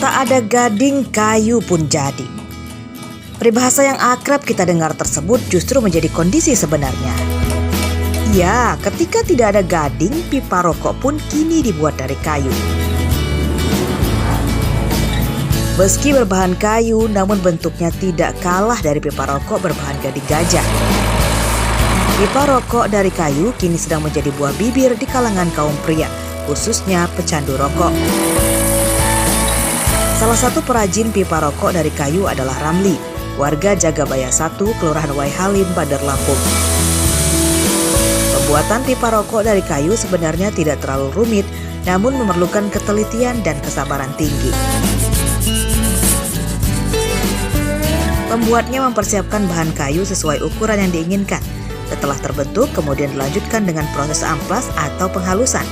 Tak ada gading, kayu pun jadi. Peribahasa yang akrab kita dengar tersebut justru menjadi kondisi sebenarnya. Ya, ketika tidak ada gading, pipa rokok pun kini dibuat dari kayu. Meski berbahan kayu, namun bentuknya tidak kalah dari pipa rokok berbahan gading gajah. Pipa rokok dari kayu kini sedang menjadi buah bibir di kalangan kaum pria, khususnya pecandu rokok. Salah satu perajin pipa rokok dari kayu adalah Ramli, warga Jagabaya 1, Kelurahan Waihalim, Bandar Lampung. Pembuatan pipa rokok dari kayu sebenarnya tidak terlalu rumit, namun memerlukan ketelitian dan kesabaran tinggi. Pembuatnya mempersiapkan bahan kayu sesuai ukuran yang diinginkan. Setelah terbentuk, kemudian dilanjutkan dengan proses amplas atau penghalusan.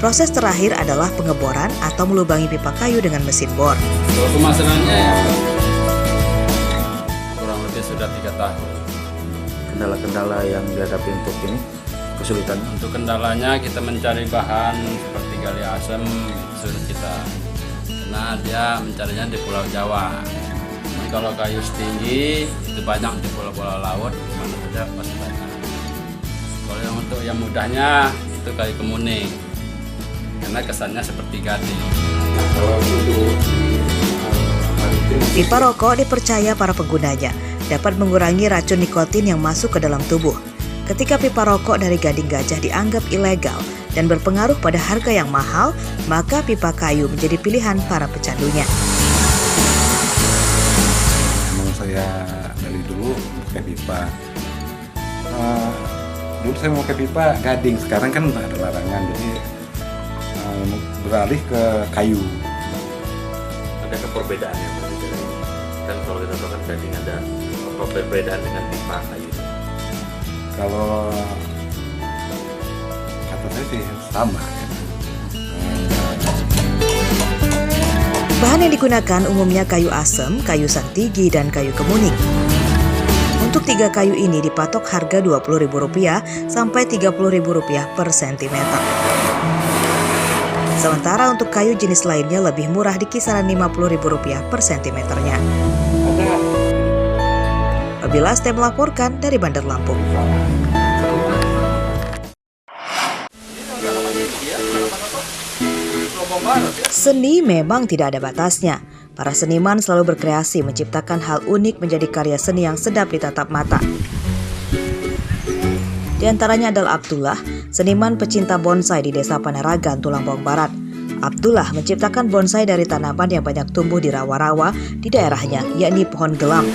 Proses terakhir adalah pengeboran atau melubangi pipa kayu dengan mesin bor. Kalau pemasanannya ya, kurang lebih sudah 3 tahun. Kendala-kendala yang dihadapi untuk ini, kesulitan? Untuk kendalanya kita mencari bahan seperti gali asem, sulit kita. Karena dia mencarinya di Pulau Jawa. Kalau kayu setinggi itu banyak di pulau-pulau laut, mana saja pasti banyak. Kalau yang untuk yang mudahnya itu kayu kemuning, karena kesannya seperti gading. Pipa rokok dipercaya para penggunanya dapat mengurangi racun nikotin yang masuk ke dalam tubuh. Ketika pipa rokok dari gading gajah dianggap ilegal dan berpengaruh pada harga yang mahal, maka pipa kayu menjadi pilihan para pecandunya. Saya dari dulu pakai pipa. Dulu saya mau pakai pipa gading, sekarang kan ada larangan, jadi beralih ke kayu. Ada perbedaannya kan kalau kita tahu kan gading ada perbedaan dengan pipa kayu. Kalau kata saya sih sama. Bahan yang digunakan umumnya kayu asem, kayu santigi, dan kayu kemuning. Untuk 3 kayu ini dipatok harga Rp20.000 sampai Rp30.000 per sentimeter. Sementara untuk kayu jenis lainnya lebih murah di kisaran Rp50.000 per sentimeternya. Nabila Astem melaporkan dari Bandar Lampung. Seni memang tidak ada batasnya. Para seniman selalu berkreasi menciptakan hal unik menjadi karya seni yang sedap ditatap mata. Di antaranya adalah Abdullah, seniman pecinta bonsai di Desa Panaragan, Tulangbong Barat. Abdullah menciptakan bonsai dari tanaman yang banyak tumbuh di rawa-rawa di daerahnya, yakni pohon gelam.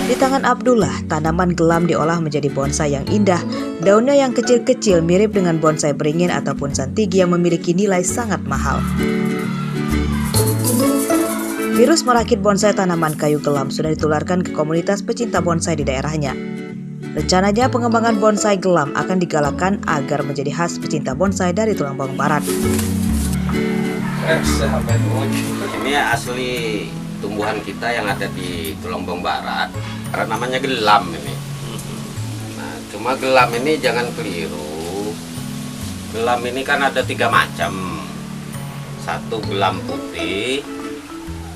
Di tangan Abdullah, tanaman gelam diolah menjadi bonsai yang indah. Daunnya yang kecil-kecil mirip dengan bonsai beringin ataupun santigi yang memiliki nilai sangat mahal. Virus merakit bonsai tanaman kayu gelam sudah ditularkan ke komunitas pecinta bonsai di daerahnya. Rencananya pengembangan bonsai gelam akan digalakkan agar menjadi khas pecinta bonsai dari Tulangbong Barat. Ini asli tumbuhan kita yang ada di Tulangbong Barat, karena namanya gelam ini. Nah, cuma gelam ini jangan keliru. Gelam ini kan ada 3 macam. Satu gelam putih,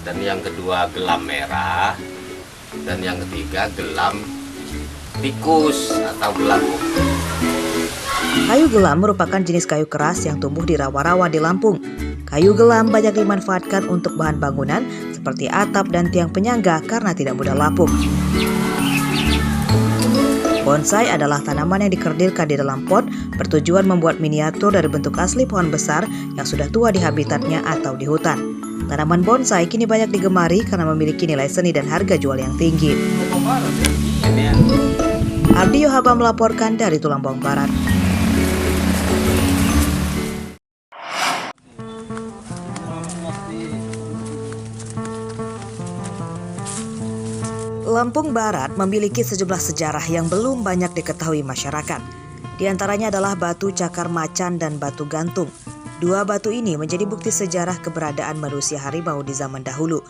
dan yang kedua gelam merah, dan yang ketiga gelam tikus atau gelam. Kayu gelam merupakan jenis kayu keras yang tumbuh di rawa-rawa di Lampung. Kayu gelam banyak dimanfaatkan untuk bahan bangunan seperti atap dan tiang penyangga karena tidak mudah lapuk. Bonsai adalah tanaman yang dikerdilkan di dalam pot, bertujuan membuat miniatur dari bentuk asli pohon besar yang sudah tua di habitatnya atau di hutan. Tanaman bonsai kini banyak digemari karena memiliki nilai seni dan harga jual yang tinggi. Ardi Yohaba melaporkan dari Tulangbong Barat. Lampung Barat memiliki sejumlah sejarah yang belum banyak diketahui masyarakat. Di antaranya adalah batu cakar macan dan batu gantung. 2 batu ini menjadi bukti sejarah keberadaan manusia harimau di zaman dahulu.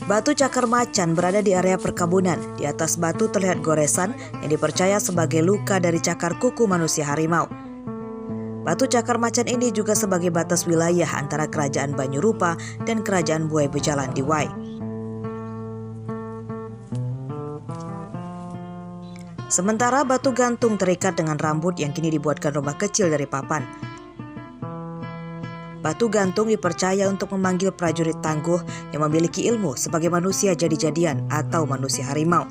Batu cakar macan berada di area perkebunan. Di atas batu terlihat goresan yang dipercaya sebagai luka dari cakar kuku manusia harimau. Batu cakar macan ini juga sebagai batas wilayah antara Kerajaan Banyu-Rupa dan Kerajaan Buai Bejalan di Wai. Sementara batu gantung terikat dengan rambut yang kini dibuatkan rumah kecil dari papan. Batu gantung dipercaya untuk memanggil prajurit tangguh yang memiliki ilmu sebagai manusia jadi-jadian atau manusia harimau.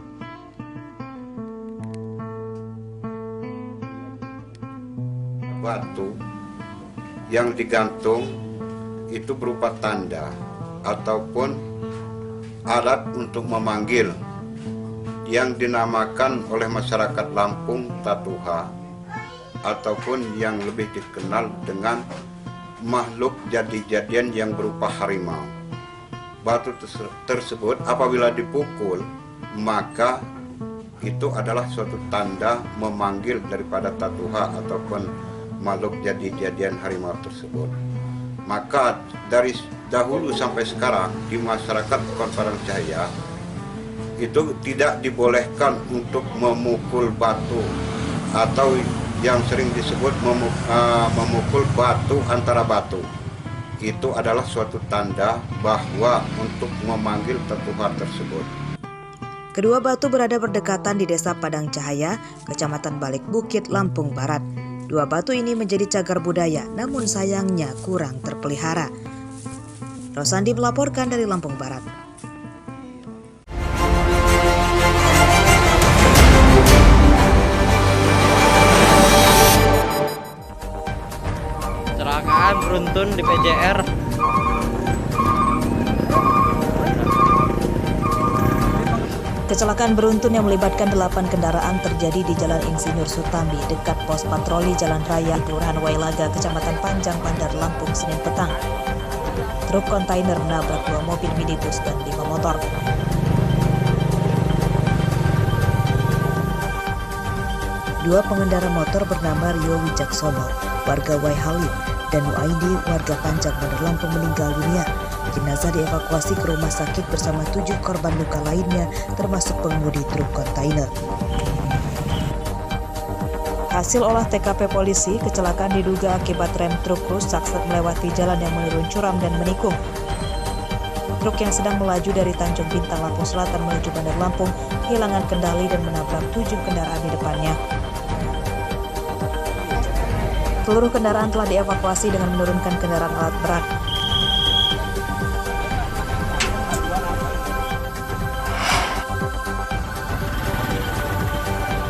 Batu yang digantung itu berupa tanda ataupun alat untuk memanggil yang dinamakan oleh masyarakat Lampung Tatuha ataupun yang lebih dikenal dengan makhluk jadi-jadian yang berupa harimau. Batu tersebut apabila dipukul maka itu adalah suatu tanda memanggil daripada Tatuha ataupun makhluk jadi-jadian harimau tersebut. Maka dari dahulu sampai sekarang di masyarakat Kota Padang Jaya itu tidak dibolehkan untuk memukul batu atau yang sering disebut memukul batu antara batu. Itu adalah suatu tanda bahwa untuk memanggil Tatuha tersebut. Kedua batu berada berdekatan di Desa Padang Cahaya, Kecamatan Balik Bukit, Lampung Barat. Dua batu ini menjadi cagar budaya, namun sayangnya kurang terpelihara. Rosandi melaporkan dari Lampung Barat. Kecelakaan beruntun di PJR. Kecelakaan beruntun yang melibatkan 8 kendaraan terjadi di Jalan Insinyur Sutambi dekat pos patroli Jalan Raya Kelurahan Wailaga, Kecamatan Panjang, Bandar Lampung, Senin petang. Truk kontainer menabrak 2 mobil minibus dan 5 motor. Dua pengendara motor bernama Rio Wijaksono, warga Waihalim, dan Nuaidi, warga Panjang, Bandar Lampung meninggal dunia. Jenazah dievakuasi ke rumah sakit bersama 7 korban luka lainnya, termasuk pengemudi truk kontainer. Hasil olah TKP polisi, kecelakaan diduga akibat rem truk rusak saat melewati jalan yang menurun curam dan menikung. Truk yang sedang melaju dari Tanjung Bintang, Lampung Selatan menuju Bandar Lampung kehilangan kendali dan menabrak 7 kendaraan di depannya. Seluruh kendaraan telah dievakuasi dengan menurunkan kendaraan alat berat.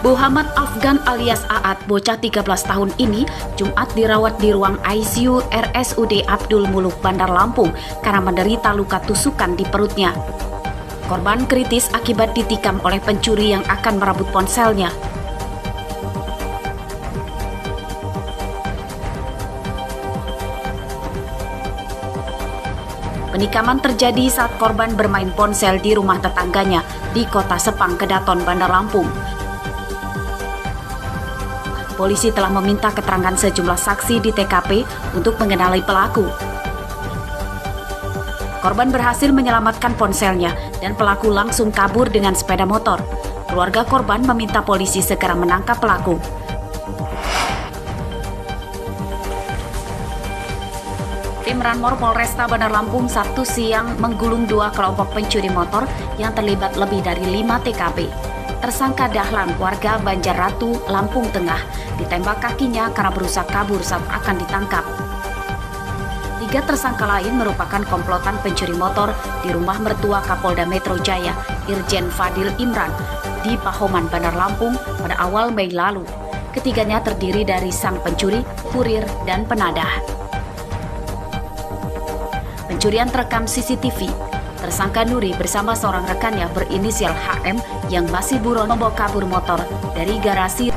Muhammad Afgan alias Aat, bocah 13 tahun ini, Jumat dirawat di ruang ICU RSUD Abdul Muluk, Bandar Lampung karena menderita luka tusukan di perutnya. Korban kritis akibat ditikam oleh pencuri yang akan merebut ponselnya. Penikaman terjadi saat korban bermain ponsel di rumah tetangganya di Kota Sepang, Kedaton, Bandar Lampung. Polisi telah meminta keterangan sejumlah saksi di TKP untuk mengenali pelaku. Korban berhasil menyelamatkan ponselnya dan pelaku langsung kabur dengan sepeda motor. Keluarga korban meminta polisi segera menangkap pelaku. Tim Ranmor Polresta Bandar Lampung Sabtu siang menggulung 2 kelompok pencuri motor yang terlibat lebih dari 5 TKP. Tersangka Dahlan, warga Banjarratu, Lampung Tengah, ditembak kakinya karena berusaha kabur saat akan ditangkap. 3 tersangka lain merupakan komplotan pencuri motor di rumah mertua Kapolda Metro Jaya, Irjen Fadil Imran, di Pahoman, Bandar Lampung pada awal Mei lalu. Ketiganya terdiri dari sang pencuri, kurir, dan penadah. Pencurian terekam CCTV. Tersangka Nuri bersama seorang rekannya berinisial HM yang masih buron membawa kabur motor dari garasi.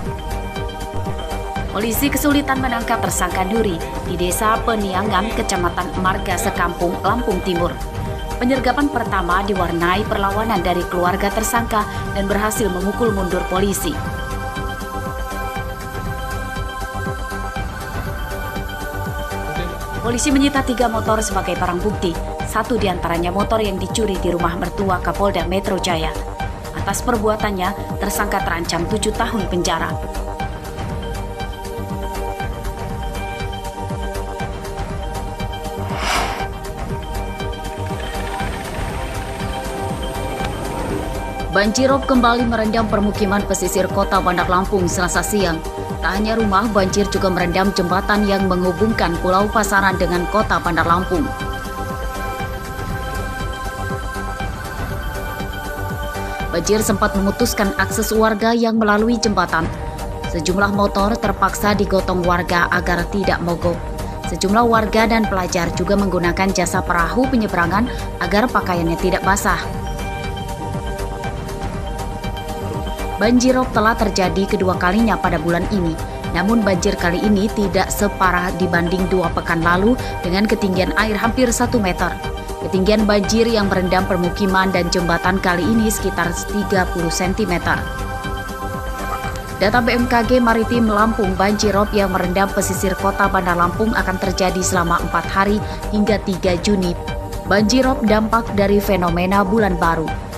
Polisi kesulitan menangkap tersangka Nuri di Desa Peniangan, Kecamatan Marga Sekampung, Lampung Timur. Penyergapan pertama diwarnai perlawanan dari keluarga tersangka dan berhasil memukul mundur polisi. Polisi menyita 3 motor sebagai barang bukti. 1 diantaranya motor yang dicuri di rumah mertua Kapolda Metro Jaya. Atas perbuatannya, tersangka terancam 7 tahun penjara. Banjirop kembali merendam permukiman pesisir kota Bandar Lampung Selasa siang. Tak hanya rumah, banjir juga merendam jembatan yang menghubungkan Pulau Pasaran dengan kota Bandar Lampung. Banjir sempat memutuskan akses warga yang melalui jembatan. Sejumlah motor terpaksa digotong warga agar tidak mogok. Sejumlah warga dan pelajar juga menggunakan jasa perahu penyeberangan agar pakaiannya tidak basah. Banjirop telah terjadi kedua kalinya pada bulan ini. Namun banjir kali ini tidak separah dibanding 2 pekan lalu dengan ketinggian air hampir 1 meter. Ketinggian banjir yang merendam permukiman dan jembatan kali ini sekitar 30 cm. Data BMKG Maritim Lampung, banjirop yang merendam pesisir kota Bandar Lampung akan terjadi selama 4 hari hingga 3 Juni. Banjirop dampak dari fenomena bulan baru.